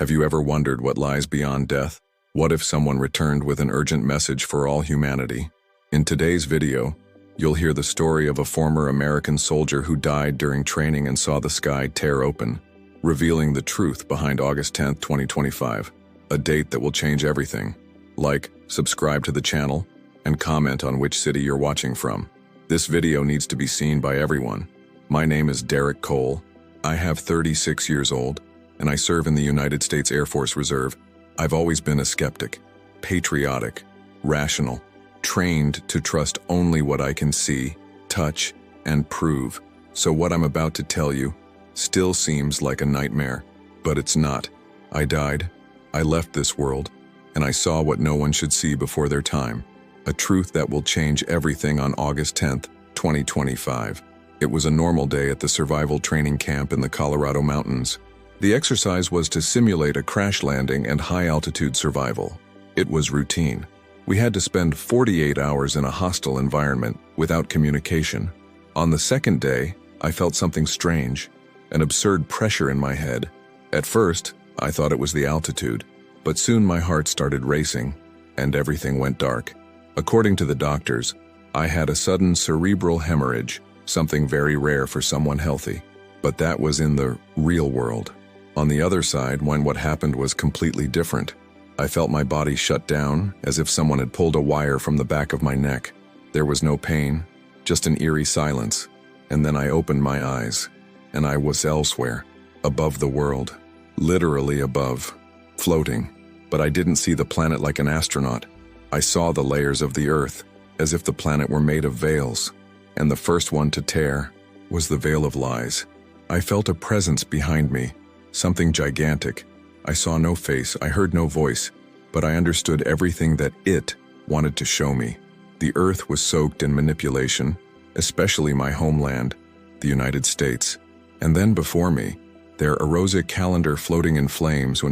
Have you ever wondered what lies beyond death? What if someone returned with an urgent message for all humanity? In today's video, you'll hear the story of a former American soldier who died during training and saw the sky tear open, revealing the truth behind August 10, 2025, a date that will change everything. Like, subscribe to the channel, and comment on which city you're watching from. This video needs to be seen by everyone. My name is Derek Cole. I have 36 years old, and I serve in the United States Air Force Reserve. I've always been a skeptic, patriotic, rational, trained to trust only what I can see, touch, and prove. So what I'm about to tell you still seems like a nightmare, but it's not. I died, I left this world, and I saw what no one should see before their time. A truth that will change everything on August 10th, 2025. It was a normal day at the survival training camp in the Colorado mountains. The exercise was to simulate a crash landing and high-altitude survival. It was routine. We had to spend 48 hours in a hostile environment without communication. On the second day, I felt something strange, an absurd pressure in my head. At first, I thought it was the altitude, but soon my heart started racing, and everything went dark. According to the doctors, I had a sudden cerebral hemorrhage, something very rare for someone healthy. But that was in the real world. On the other side, when what happened was completely different, I felt my body shut down as if someone had pulled a wire from the back of my neck. There was no pain, just an eerie silence. And then I opened my eyes, and I was elsewhere, above the world, literally above, floating. But I didn't see the planet like an astronaut. I saw the layers of the Earth, as if the planet were made of veils, and the first one to tear was the veil of lies. I felt a presence behind me, something gigantic. I saw no face, I heard no voice, but I understood everything that it wanted to show me. The Earth was soaked in manipulation, especially my homeland, the United States. And then before me, there arose a calendar floating in flames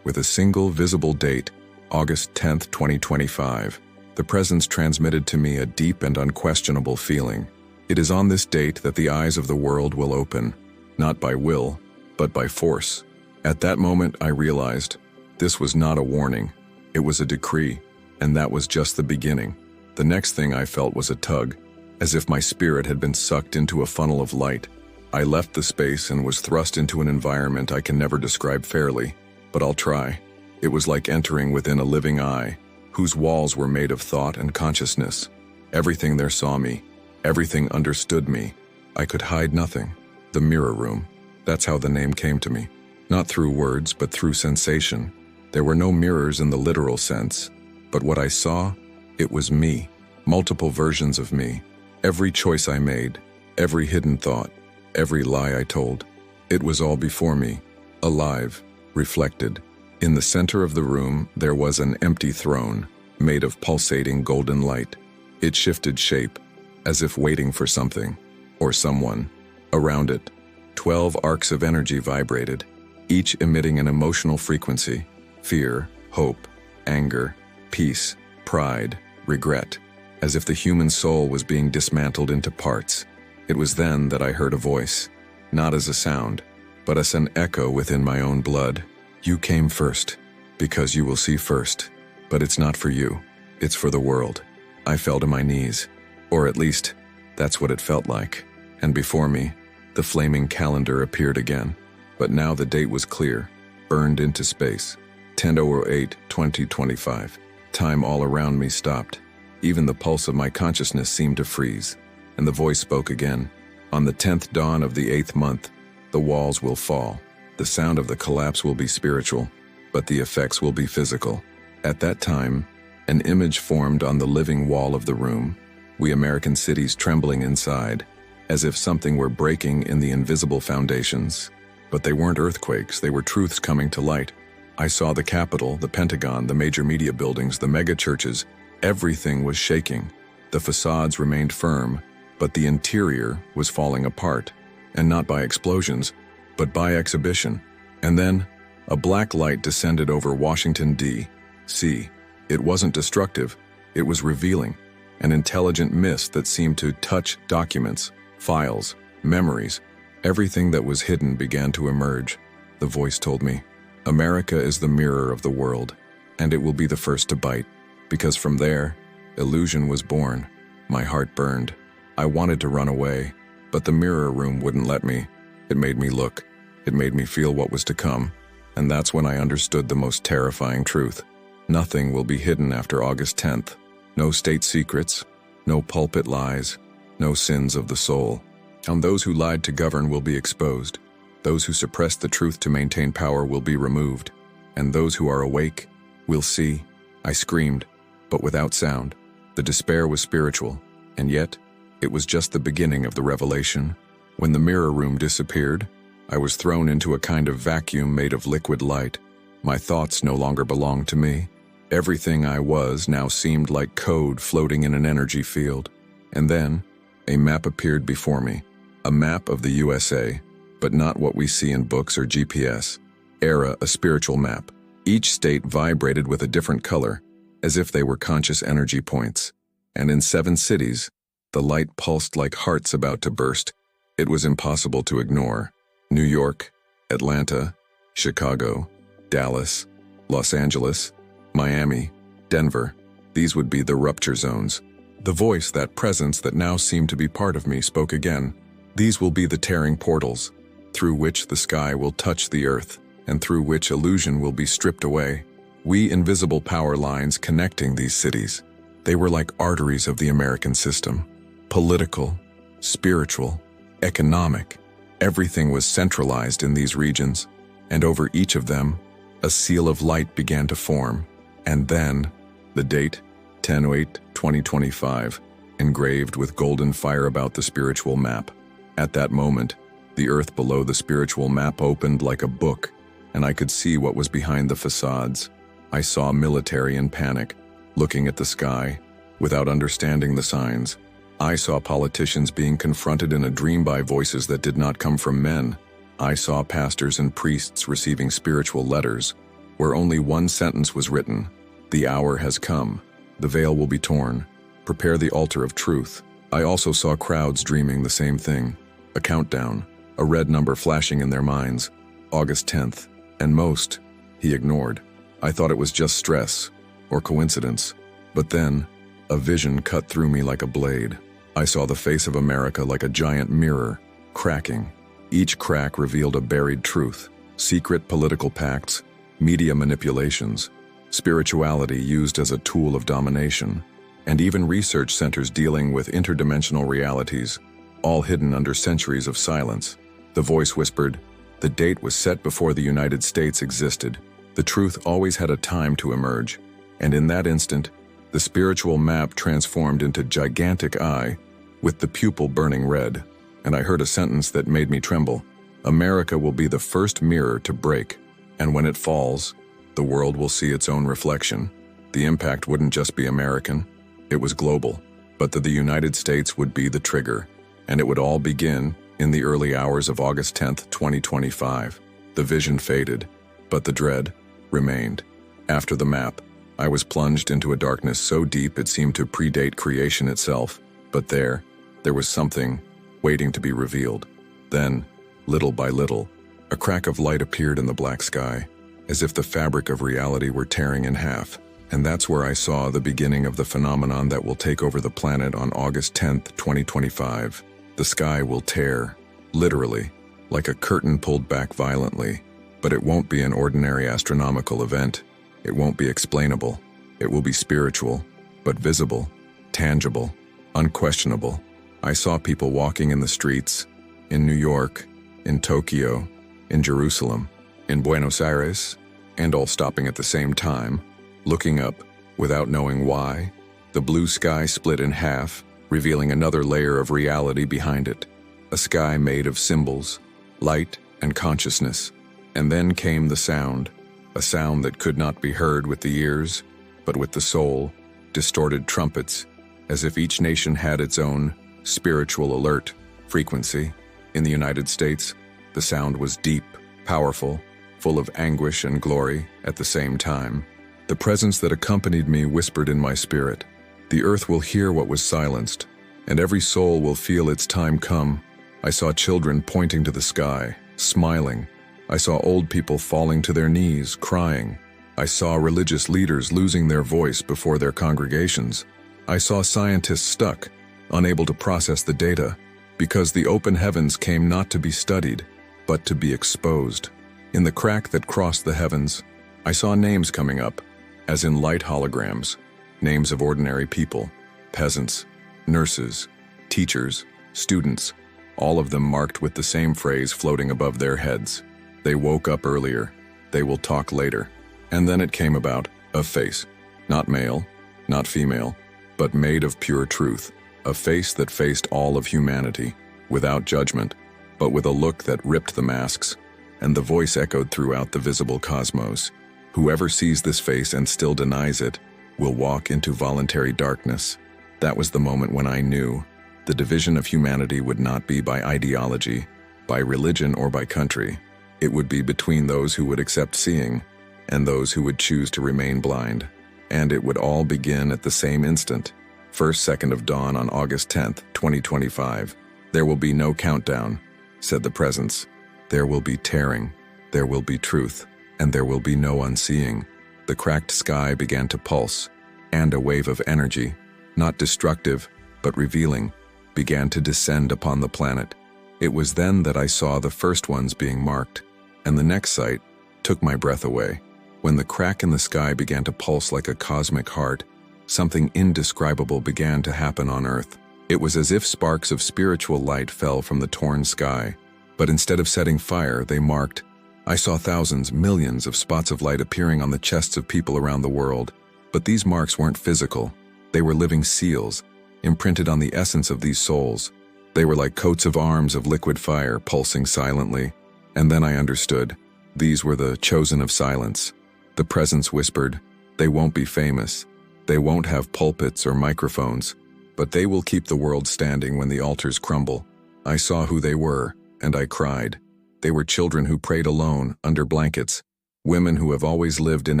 with a single visible date, August 10th, 2025. The presence transmitted to me a deep and unquestionable feeling. It is on this date that the eyes of the world will open, not by will, but by force. At that moment, I realized this was not a warning. It was a decree, and that was just the beginning. The next thing I felt was a tug, as if my spirit had been sucked into a funnel of light. I left the space and was thrust into an environment I can never describe fairly, but I'll try. It was like entering within a living eye, whose walls were made of thought and consciousness. Everything there saw me. Everything understood me. I could hide nothing. The mirror room. That's how the name came to me. Not through words, but through sensation. There were no mirrors in the literal sense, but what I saw, it was me. Multiple versions of me. Every choice I made, every hidden thought, every lie I told. It was all before me, alive, reflected. In the center of the room, there was an empty throne, made of pulsating golden light. It shifted shape, as if waiting for something, or someone. Around it, 12 arcs of energy vibrated, each emitting an emotional frequency: fear, hope, anger, peace, pride, regret, as if the human soul was being dismantled into parts. It was then that I heard a voice, not as a sound, but as an echo within my own blood. You came first, because you will see first. But it's not for you, it's for the world. I fell to my knees, or at least, that's what it felt like. And before me, the flaming calendar appeared again. But now the date was clear, burned into space. 10:08/2025. Time all around me stopped. Even the pulse of my consciousness seemed to freeze. And the voice spoke again. On the 10th dawn of the 8th month, the walls will fall. The sound of the collapse will be spiritual, but the effects will be physical. At that time, an image formed on the living wall of the room, we American cities trembling inside, as if something were breaking in the invisible foundations. But they weren't earthquakes, they were truths coming to light. I saw the Capitol, the Pentagon, the major media buildings, the mega churches. Everything was shaking. The facades remained firm, but the interior was falling apart, and not by explosions, but by exhibition. And then, a black light descended over Washington, D.C. It wasn't destructive, it was revealing, an intelligent mist that seemed to touch documents, files, memories. Everything that was hidden began to emerge. The voice told me, America is the mirror of the world, and it will be the first to bite, because from there, illusion was born. My heart burned. I wanted to run away, but the mirror room wouldn't let me. It made me look. It made me feel what was to come. And that's when I understood the most terrifying truth. Nothing will be hidden after August 10th. No state secrets, no pulpit lies, no sins of the soul. And those who lied to govern will be exposed. Those who suppressed the truth to maintain power will be removed. And those who are awake will see. I screamed, but without sound. The despair was spiritual, and yet, it was just the beginning of the revelation. When the mirror room disappeared, I was thrown into a kind of vacuum made of liquid light. My thoughts no longer belonged to me. Everything I was now seemed like code floating in an energy field. And then, a map appeared before me. A map of the USA, but not what we see in books or GPS. Era, a spiritual map. Each state vibrated with a different color, as if they were conscious energy points. And in 7 cities, the light pulsed like hearts about to burst. It was impossible to ignore. New York, Atlanta, Chicago, Dallas, Los Angeles, Miami, Denver. These would be the rupture zones. The voice, that presence that now seemed to be part of me, spoke again. These will be the tearing portals, through which the sky will touch the earth, and through which illusion will be stripped away. We invisible power lines connecting these cities. They were like arteries of the American system. Political, spiritual, economic. Everything was centralized in these regions, and over each of them, a seal of light began to form. And then, the date, 10/08/2025, engraved with golden fire about the spiritual map. At that moment, the earth below the spiritual map opened like a book, and I could see what was behind the facades. I saw military in panic, looking at the sky, without understanding the signs. I saw politicians being confronted in a dream by voices that did not come from men. I saw pastors and priests receiving spiritual letters, where only one sentence was written: "The hour has come. The veil will be torn. Prepare the altar of truth." I also saw crowds dreaming the same thing. A countdown, a red number flashing in their minds. August 10th. And most, he ignored. I thought it was just stress, or coincidence. But then, a vision cut through me like a blade. I saw the face of America like a giant mirror, cracking. Each crack revealed a buried truth, secret political pacts, media manipulations, spirituality used as a tool of domination, and even research centers dealing with interdimensional realities, all hidden under centuries of silence. The voice whispered, the date was set before the United States existed. The truth always had a time to emerge, and in that instant, the spiritual map transformed into gigantic eye, with the pupil burning red, and I heard a sentence that made me tremble. America will be the first mirror to break, and when it falls, the world will see its own reflection. The impact wouldn't just be American, it was global, but that the United States would be the trigger, and it would all begin in the early hours of August 10th, 2025. The vision faded, but the dread remained. After the map, I was plunged into a darkness so deep it seemed to predate creation itself, but there was something waiting to be revealed. Then, little by little, a crack of light appeared in the black sky, as if the fabric of reality were tearing in half. And that's where I saw the beginning of the phenomenon that will take over the planet on August 10th, 2025. The sky will tear, literally, like a curtain pulled back violently. But it won't be an ordinary astronomical event. It won't be explainable. It will be spiritual, but visible, tangible, unquestionable. I saw people walking in the streets, in New York, in Tokyo, in Jerusalem, in Buenos Aires, and all stopping at the same time, looking up, without knowing why. The blue sky split in half, revealing another layer of reality behind it. A sky made of symbols, light, and consciousness. And then came the sound, a sound that could not be heard with the ears, but with the soul, distorted trumpets, as if each nation had its own spiritual alert frequency. In the United States, the sound was deep, powerful, full of anguish and glory at the same time. The presence that accompanied me whispered in my spirit, the earth will hear what was silenced, and every soul will feel its time come. I saw children pointing to the sky, smiling, I saw old people falling to their knees, crying. I saw religious leaders losing their voice before their congregations. I saw scientists stuck, unable to process the data, because the open heavens came not to be studied, but to be exposed. In the crack that crossed the heavens, I saw names coming up, as in light holograms, names of ordinary people, peasants, nurses, teachers, students, all of them marked with the same phrase floating above their heads. They woke up earlier. They will talk later. And then it came about, a face, not male, not female, but made of pure truth, a face that faced all of humanity, without judgment, but with a look that ripped the masks, and the voice echoed throughout the visible cosmos. Whoever sees this face and still denies it will walk into voluntary darkness. That was the moment when I knew the division of humanity would not be by ideology, by religion, or by country. It would be between those who would accept seeing and those who would choose to remain blind. And it would all begin at the same instant, first second of dawn on August 10th, 2025. There will be no countdown, said the presence. There will be tearing, there will be truth, and there will be no unseeing. The cracked sky began to pulse, and a wave of energy, not destructive, but revealing, began to descend upon the planet. It was then that I saw the first ones being marked, and the next sight took my breath away. When the crack in the sky began to pulse like a cosmic heart, something indescribable began to happen on Earth. It was as if sparks of spiritual light fell from the torn sky, but instead of setting fire, they marked. I saw thousands, millions of spots of light appearing on the chests of people around the world. But these marks weren't physical. They were living seals, imprinted on the essence of these souls. They were like coats of arms of liquid fire pulsing silently. And then I understood. These were the chosen of silence. The presence whispered, they won't be famous. They won't have pulpits or microphones, but they will keep the world standing when the altars crumble. I saw who they were, and I cried. They were children who prayed alone, under blankets, women who have always lived in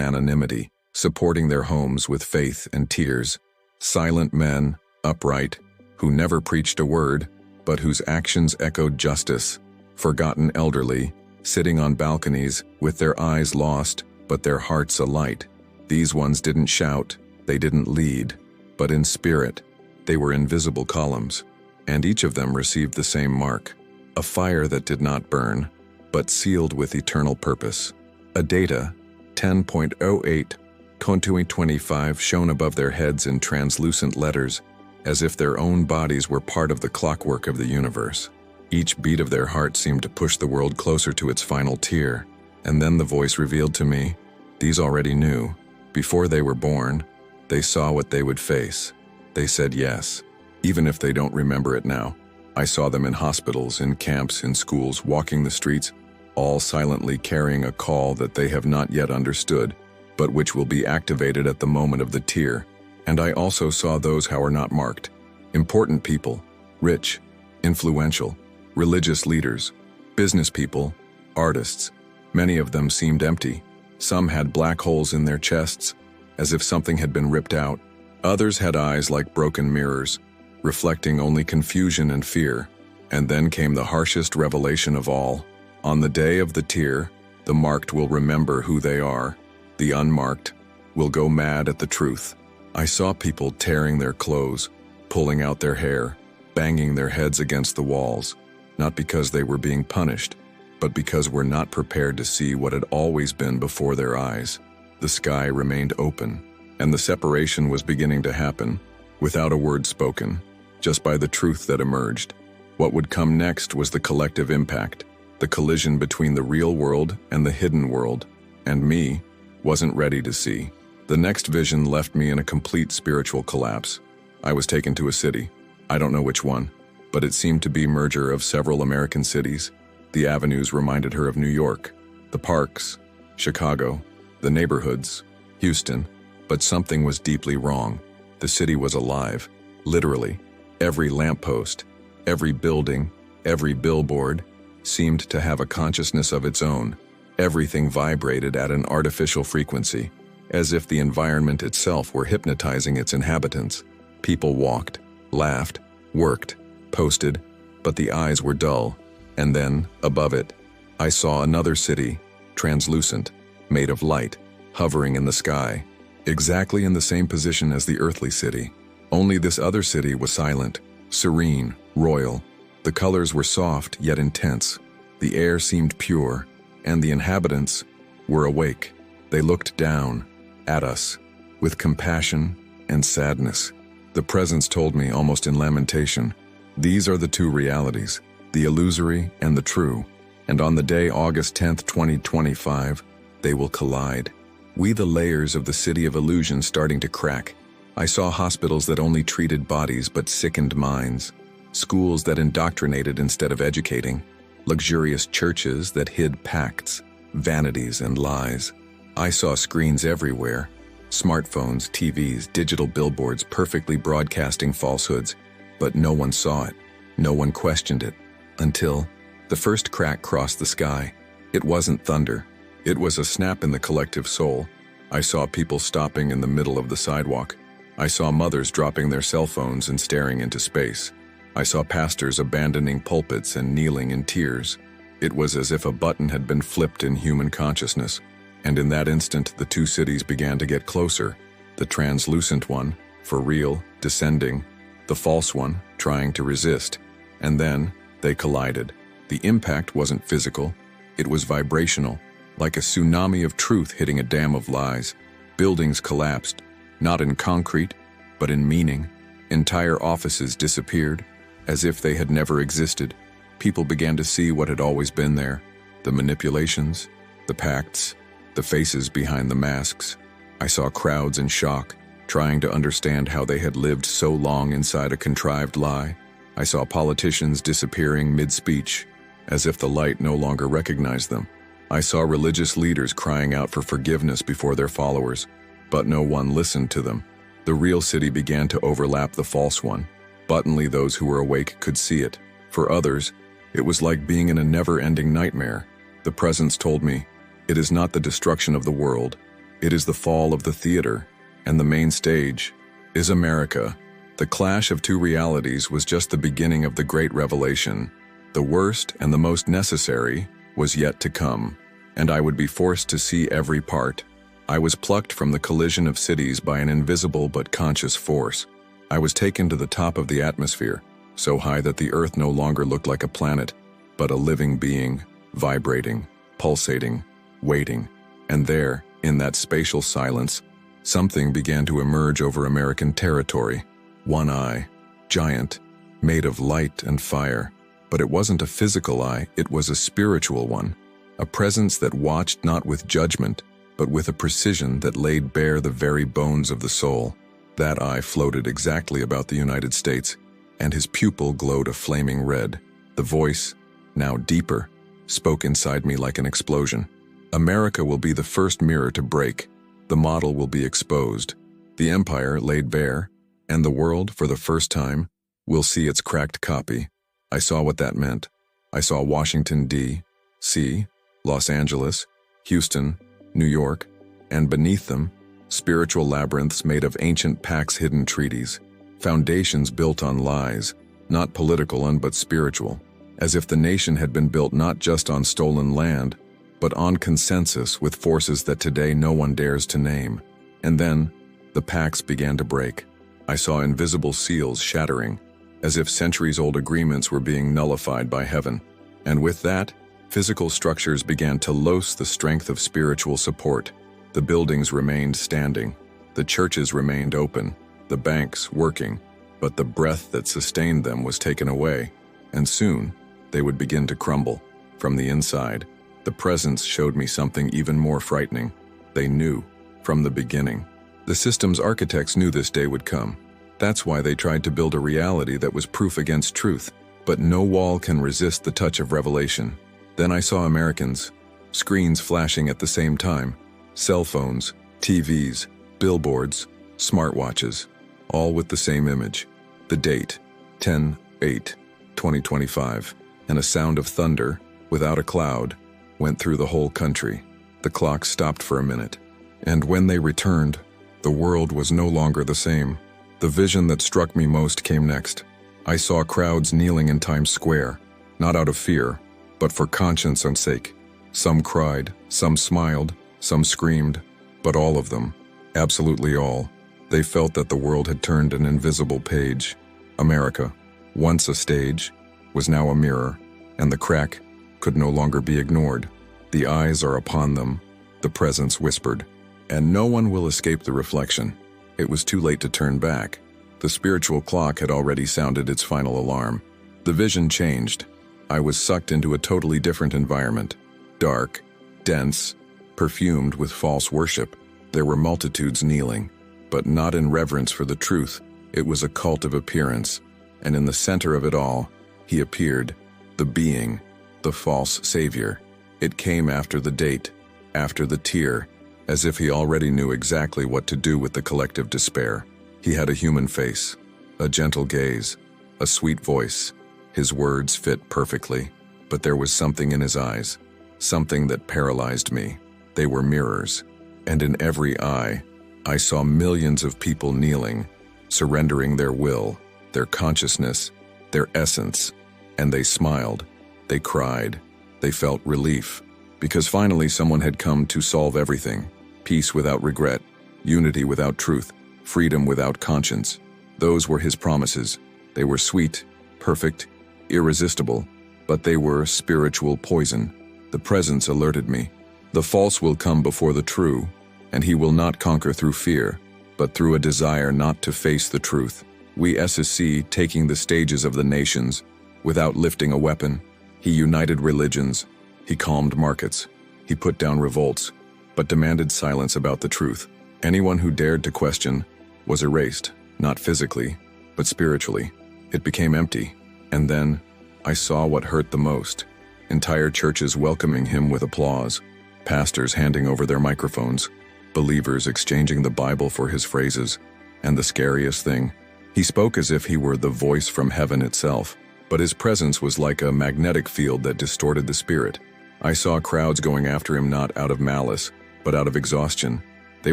anonymity, supporting their homes with faith and tears, silent men, upright, who never preached a word, but whose actions echoed justice, forgotten elderly, sitting on balconies with their eyes lost, but their hearts alight. These ones didn't shout, they didn't lead, but in spirit, they were invisible columns, and each of them received the same mark, a fire that did not burn, but sealed with eternal purpose. A data, 10.08, 2025 shone above their heads in translucent letters, as if their own bodies were part of the clockwork of the universe. Each beat of their heart seemed to push the world closer to its final tier, and then the voice revealed to me, these already knew. Before they were born, they saw what they would face. They said yes, even if they don't remember it now. I saw them in hospitals, in camps, in schools, walking the streets, all silently carrying a call that they have not yet understood, but which will be activated at the moment of the tear. And I also saw those who are not marked. Important people, rich, influential, religious leaders, business people, artists. Many of them seemed empty. Some had black holes in their chests, as if something had been ripped out. Others had eyes like broken mirrors, reflecting only confusion and fear. And then came the harshest revelation of all. On the day of the tear, the marked will remember who they are. The unmarked will go mad at the truth. I saw people tearing their clothes, pulling out their hair, banging their heads against the walls, not because they were being punished, but because we're not prepared to see what had always been before their eyes. The sky remained open, and the separation was beginning to happen, without a word spoken, just by the truth that emerged. What would come next was the collective impact, the collision between the real world and the hidden world, and me wasn't ready to see. The next vision left me in a complete spiritual collapse. I was taken to a city. I don't know which one, but it seemed to be a merger of several American cities. The avenues reminded her of New York, the parks, Chicago, the neighborhoods, Houston, but something was deeply wrong. The city was alive, literally. Every lamppost, every building, every billboard seemed to have a consciousness of its own. Everything vibrated at an artificial frequency, as if the environment itself were hypnotizing its inhabitants. People walked, laughed, worked, posted, but the eyes were dull. And then, above it, I saw another city, translucent, made of light, hovering in the sky, exactly in the same position as the earthly city. Only this other city was silent, serene, royal. The colors were soft yet intense. The air seemed pure, and the inhabitants were awake. They looked down at us with compassion and sadness. The presence told me, almost in lamentation, these are the two realities, the illusory and the true. And on the day August 10th, 2025, they will collide. We the layers of the city of illusion starting to crack. I saw hospitals that only treated bodies but sickened minds, schools that indoctrinated instead of educating, luxurious churches that hid pacts, vanities and lies. I saw screens everywhere, smartphones, TVs, digital billboards perfectly broadcasting falsehoods, but no one saw it, no one questioned it, until the first crack crossed the sky. It wasn't thunder. It was a snap in the collective soul. I saw people stopping in the middle of the sidewalk. I saw mothers dropping their cell phones and staring into space. I saw pastors abandoning pulpits and kneeling in tears. It was as if a button had been flipped in human consciousness. And in that instant, the two cities began to get closer. The translucent one, for real, descending. The false one, trying to resist. And then, they collided. The impact wasn't physical. It was vibrational, like a tsunami of truth hitting a dam of lies. Buildings collapsed, not in concrete, but in meaning. Entire offices disappeared, as if they had never existed. People began to see what had always been there. The manipulations, the pacts, the faces behind the masks. I saw crowds in shock, trying to understand how they had lived so long inside a contrived lie. I saw politicians disappearing mid-speech, as if the light no longer recognized them. I saw religious leaders crying out for forgiveness before their followers, but no one listened to them. The real city began to overlap the false one, but only those who were awake could see it. For others, it was like being in a never-ending nightmare. The presence told me, it is not the destruction of the world, it is the fall of the theater, and the main stage is America. The clash of two realities was just the beginning of the great revelation. The worst and the most necessary was yet to come, and I would be forced to see every part. I was plucked from the collision of cities by an invisible but conscious force. I was taken to the top of the atmosphere, so high that the earth no longer looked like a planet, but a living being, vibrating, pulsating, waiting. And there, in that spatial silence, something began to emerge over American territory. One eye, giant, made of light and fire. But it wasn't a physical eye, it was a spiritual one. A presence that watched not with judgment, but with a precision that laid bare the very bones of the soul. That eye floated exactly about the United States, and his pupil glowed a flaming red. The voice, now deeper, spoke inside me like an explosion. America will be the first mirror to break. The model will be exposed, the empire laid bare, and the world, for the first time, will see its cracked copy. I saw what that meant. I saw Washington, D.C., Los Angeles, Houston, New York, and beneath them, spiritual labyrinths made of ancient pacts, hidden treaties, foundations built on lies, not political but spiritual, as if the nation had been built not just on stolen land, but on consensus with forces that today no one dares to name. And then, the pacts began to break. I saw invisible seals shattering, as if centuries-old agreements were being nullified by heaven. And with that, physical structures began to lose the strength of spiritual support. The buildings remained standing, the churches remained open, the banks working, but the breath that sustained them was taken away, and soon they would begin to crumble. From the inside, the presence showed me something even more frightening. They knew, from the beginning. The system's architects knew this day would come. That's why they tried to build a reality that was proof against truth. But no wall can resist the touch of revelation. Then I saw Americans, screens flashing at the same time, cell phones, TVs, billboards, smartwatches, all with the same image. The date, 10/8/2025, and a sound of thunder, without a cloud, went through the whole country. The clock stopped for a minute, and when they returned, the world was no longer the same. The vision that struck me most came next. I saw crowds kneeling in Times Square, not out of fear, but for conscience sake. Some cried, some smiled, some screamed, but all of them, absolutely all, they felt that the world had turned an invisible page. America, once a stage, was now a mirror, and the crack could no longer be ignored. The eyes are upon them, the presence whispered, and no one will escape the reflection. It was too late to turn back. The spiritual clock had already sounded its final alarm. The vision changed. I was sucked into a totally different environment. Dark, dense, perfumed with false worship. There were multitudes kneeling, but not in reverence for the truth. It was a cult of appearance, and in the center of it all, he appeared, the being, the false savior. It came after the date, after the tear, as if he already knew exactly what to do with the collective despair. He had a human face, a gentle gaze, a sweet voice. His words fit perfectly, but there was something in his eyes, something that paralyzed me. They were mirrors, and in every eye, I saw millions of people kneeling, surrendering their will, their consciousness, their essence, and they smiled, they cried, they felt relief, because finally someone had come to solve everything. Peace without regret, unity without truth, freedom without conscience. Those were his promises. They were sweet, perfect, irresistible, but they were spiritual poison. The presence alerted me. The false will come before the true, and he will not conquer through fear, but through a desire not to face the truth. We SSC taking the stages of the nations, without lifting a weapon. He united religions, he calmed markets, he put down revolts, but demanded silence about the truth. Anyone who dared to question was erased, not physically, but spiritually. It became empty, and then I saw what hurt the most. Entire churches welcoming him with applause, pastors handing over their microphones, believers exchanging the Bible for his phrases, and the scariest thing, he spoke as if he were the voice from heaven itself, but his presence was like a magnetic field that distorted the spirit. I saw crowds going after him not out of malice, but out of exhaustion. They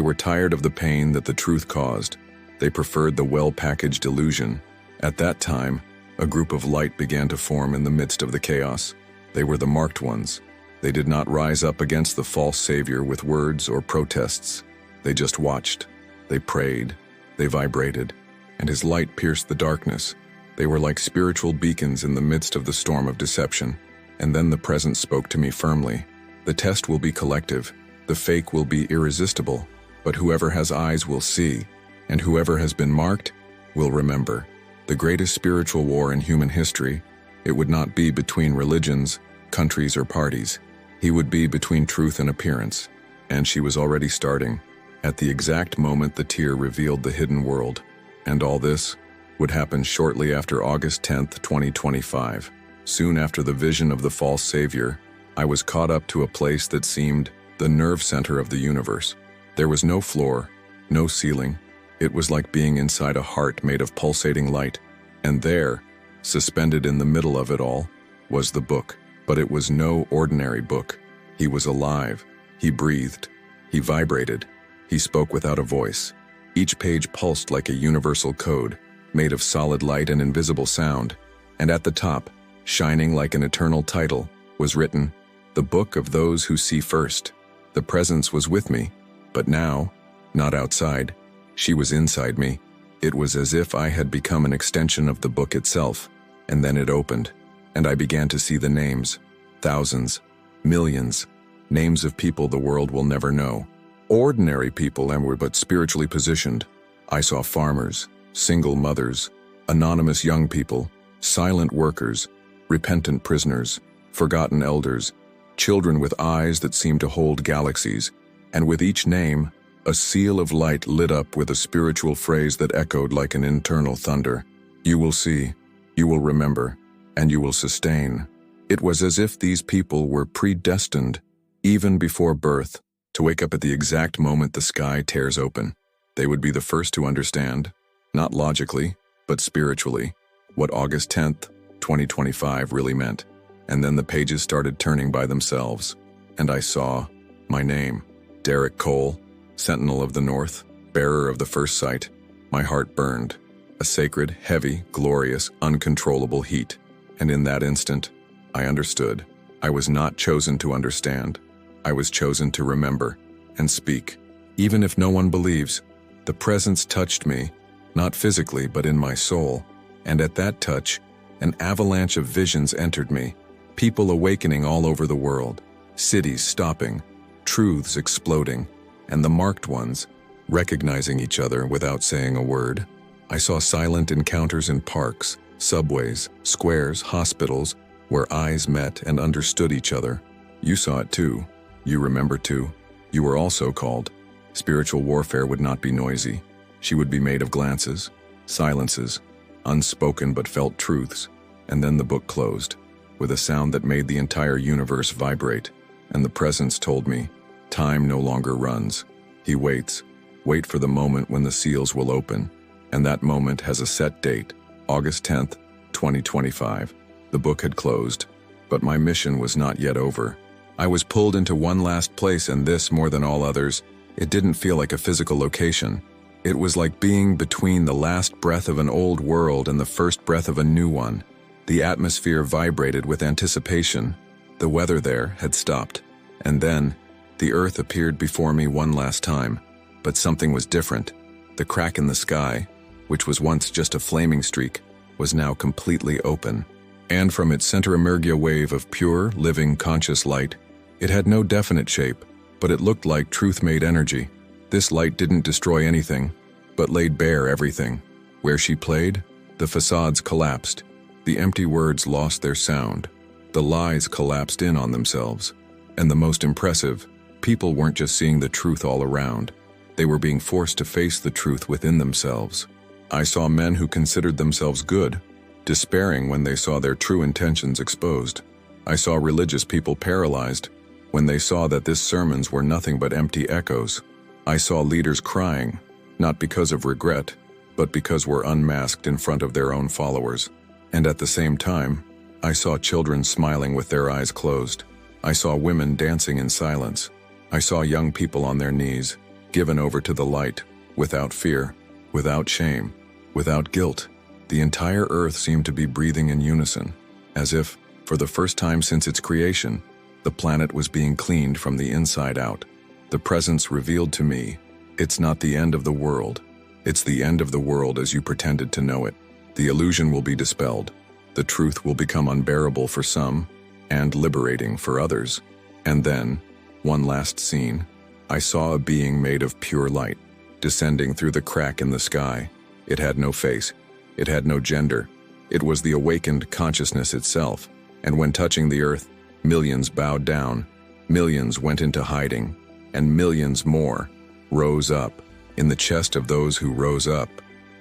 were tired of the pain that the truth caused. They preferred the well-packaged illusion. At that time, a group of light began to form in the midst of the chaos. They were the marked ones. They did not rise up against the false savior with words or protests. They just watched. They prayed. They vibrated. And his light pierced the darkness. They were like spiritual beacons in the midst of the storm of deception. And then the presence spoke to me firmly. The test will be collective. The fake will be irresistible. But whoever has eyes will see. And whoever has been marked will remember. The greatest spiritual war in human history, it would not be between religions, countries, or parties. He would be between truth and appearance. And she was already starting. At the exact moment the tear revealed the hidden world. And all this would happen shortly after August 10th, 2025. Soon after the vision of the false savior, I was caught up to a place that seemed the nerve center of the universe. There was no floor, no ceiling. It was like being inside a heart made of pulsating light. And there, suspended in the middle of it all, was the book. But it was no ordinary book. He was alive. He breathed. He vibrated. He spoke without a voice. Each page pulsed like a universal code, made of solid light and invisible sound. And at the top, shining like an eternal title, was written, "The Book of Those Who See First." The presence was with me, but now, not outside, she was inside me. It was as if I had become an extension of the book itself, and then it opened, and I began to see the names, thousands, millions, names of people the world will never know. Ordinary people and were but spiritually positioned. I saw farmers, single mothers, anonymous young people, silent workers, repentant prisoners, forgotten elders, children with eyes that seemed to hold galaxies, and with each name, a seal of light lit up with a spiritual phrase that echoed like an internal thunder. You will see, you will remember, and you will sustain. It was as if these people were predestined, even before birth, to wake up at the exact moment the sky tears open. They would be the first to understand, not logically, but spiritually, what August 10th, 2025 really meant. And then the pages started turning by themselves, and I saw my name, Derek Cole, Sentinel of the North, bearer of the first sight. My heart burned, a sacred, heavy, glorious, uncontrollable heat. And in that instant, I understood. I was not chosen to understand. I was chosen to remember and speak. Even if no one believes, the presence touched me, not physically but in my soul, and at that touch, an avalanche of visions entered me, people awakening all over the world, cities stopping, truths exploding, and the marked ones recognizing each other without saying a word. I saw silent encounters in parks, subways, squares, hospitals, where eyes met and understood each other. You saw it too. You remember too. You were also called. Spiritual warfare would not be noisy. She would be made of glances, silences, unspoken but felt truths. And then the book closed, with a sound that made the entire universe vibrate, and the presence told me, time no longer runs. He waits. Wait for the moment when the seals will open. And that moment has a set date, August 10th, 2025. The book had closed, but my mission was not yet over. I was pulled into one last place, and this, more than all others, it didn't feel like a physical location. It was like being between the last breath of an old world and the first breath of a new one. The atmosphere vibrated with anticipation. The weather there had stopped. And then, the earth appeared before me one last time. But something was different. The crack in the sky, which was once just a flaming streak, was now completely open. And from its center emerged a wave of pure, living, conscious light. It had no definite shape, but it looked like truth-made energy. This light didn't destroy anything, but laid bare everything. Where she played, the facades collapsed. The empty words lost their sound. The lies collapsed in on themselves. And the most impressive, people weren't just seeing the truth all around. They were being forced to face the truth within themselves. I saw men who considered themselves good, despairing when they saw their true intentions exposed. I saw religious people paralyzed when they saw that these sermons were nothing but empty echoes. I saw leaders crying, not because of regret, but because we're unmasked in front of their own followers. And at the same time, I saw children smiling with their eyes closed. I saw women dancing in silence. I saw young people on their knees, given over to the light, without fear, without shame, without guilt. The entire earth seemed to be breathing in unison, as if, for the first time since its creation, the planet was being cleaned from the inside out. The presence revealed to me, it's not the end of the world. It's the end of the world as you pretended to know it. The illusion will be dispelled. The truth will become unbearable for some, and liberating for others. And then, one last scene, I saw a being made of pure light, descending through the crack in the sky. It had no face. It had no gender. It was the awakened consciousness itself. And when touching the earth, millions bowed down, millions went into hiding, and millions more rose up. In the chest of those who rose up,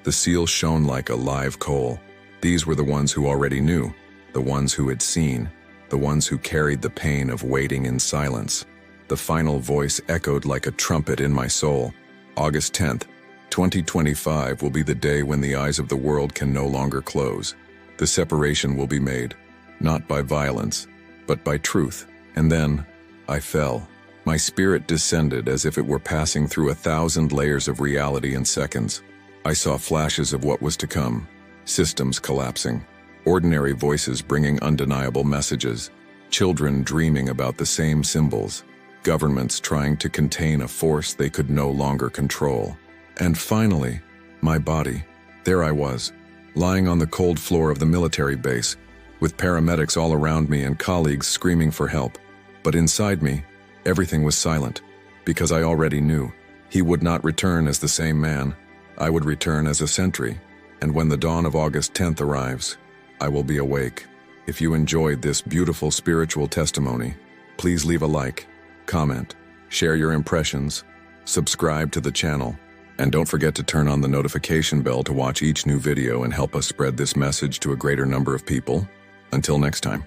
the seal shone like a live coal. These were the ones who already knew, the ones who had seen, the ones who carried the pain of waiting in silence. The final voice echoed like a trumpet in my soul. August 10th, 2025 will be the day when the eyes of the world can no longer close. The separation will be made, not by violence, but by truth. And then, I fell. My spirit descended as if it were passing through 1,000 layers of reality in seconds. I saw flashes of what was to come, systems collapsing, ordinary voices bringing undeniable messages, children dreaming about the same symbols, governments trying to contain a force they could no longer control. And finally, my body. There I was, lying on the cold floor of the military base, with paramedics all around me and colleagues screaming for help. But inside me, everything was silent, because I already knew. He would not return as the same man. I would return as a sentry, and when the dawn of August 10th arrives, I will be awake. If you enjoyed this beautiful spiritual testimony, please leave a like, comment, share your impressions, subscribe to the channel, and don't forget to turn on the notification bell to watch each new video and help us spread this message to a greater number of people. Until next time.